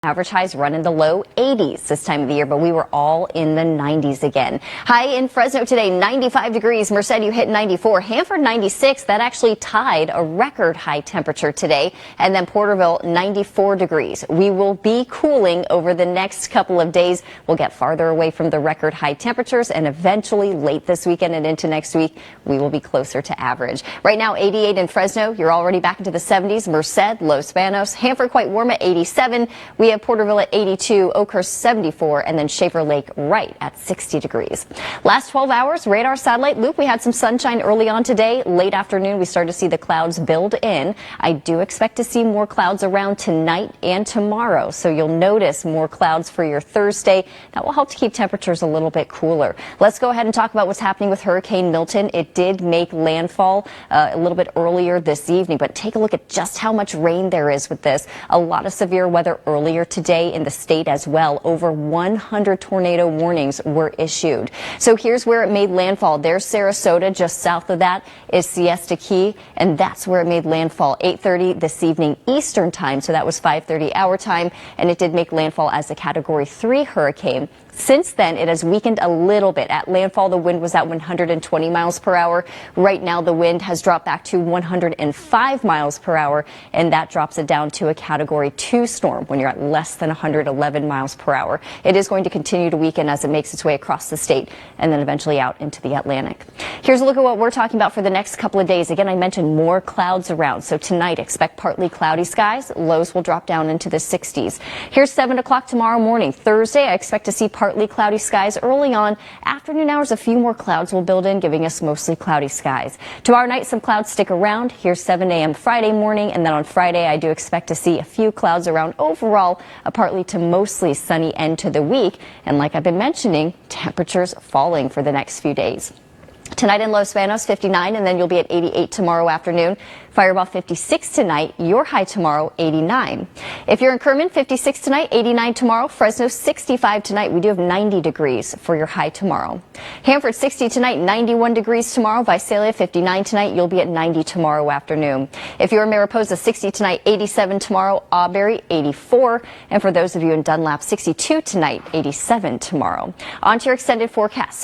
Average highs run in the low 80s this time of the year, but we were all in the 90s again. High in Fresno today, 95 degrees. Merced, you hit 94. Hanford, 96. That actually tied a record high temperature today. And then Porterville, 94 degrees. We will be cooling over the next couple of days. We'll get farther away from the record high temperatures, and eventually late this weekend and into next week, we will be closer to average. Right now, 88 in Fresno. You're already back into the 70s. Merced, Los Banos, Hanford quite warm at 87. We have Porterville at 82, Oakhurst 74, and then Shaver Lake right at 60 degrees. Last 12 hours, radar satellite loop, we had some sunshine early on today. Late afternoon, we started to see the clouds build in. I do expect to see more clouds around tonight and tomorrow, so you'll notice more clouds for your Thursday. That will help to keep temperatures a little bit cooler. Let's go ahead and talk about what's happening with Hurricane Milton. It did make landfall a little bit earlier this evening, but take a look at just how much rain there is with this. A lot of severe weather earlier today in the state as well. Over 100 tornado warnings were issued. So here's where it made landfall. There's Sarasota. Just south of that is Siesta Key, and that's where it made landfall. 8:30 this evening Eastern time, so that was 5:30 our time, and it did make landfall as a Category 3 hurricane. Since then, it has weakened a little bit. At landfall, the wind was at 120 miles per hour. Right now, the wind has dropped back to 105 miles per hour, and that drops it down to a Category 2 storm when you're at less than 111 miles per hour. It is going to continue to weaken as it makes its way across the state and then eventually out into the Atlantic. Here's a look at what we're talking about for the next couple of days. Again, I mentioned more clouds around. So tonight, expect partly cloudy skies. Lows will drop down into the 60s. Here's 7 o'clock tomorrow morning. Thursday, I expect to see partly cloudy skies early on. Afternoon hours, a few more clouds will build in, giving us mostly cloudy skies. Tomorrow night, some clouds stick around. Here's 7 a.m. Friday morning, and then on Friday, I do expect to see a few clouds around. Overall, a partly to mostly sunny end to the week. And like I've been mentioning, temperatures falling for the next few days. Tonight in Los Banos, 59, and then you'll be at 88 tomorrow afternoon. Fireball, 56 tonight. Your high tomorrow, 89. If you're in Kerman, 56 tonight, 89 tomorrow. Fresno, 65 tonight. We do have 90 degrees for your high tomorrow. Hanford, 60 tonight, 91 degrees tomorrow. Visalia, 59 tonight. You'll be at 90 tomorrow afternoon. If you're in Mariposa, 60 tonight, 87 tomorrow. Auberry, 84. And for those of you in Dunlap, 62 tonight, 87 tomorrow. On to your extended forecast.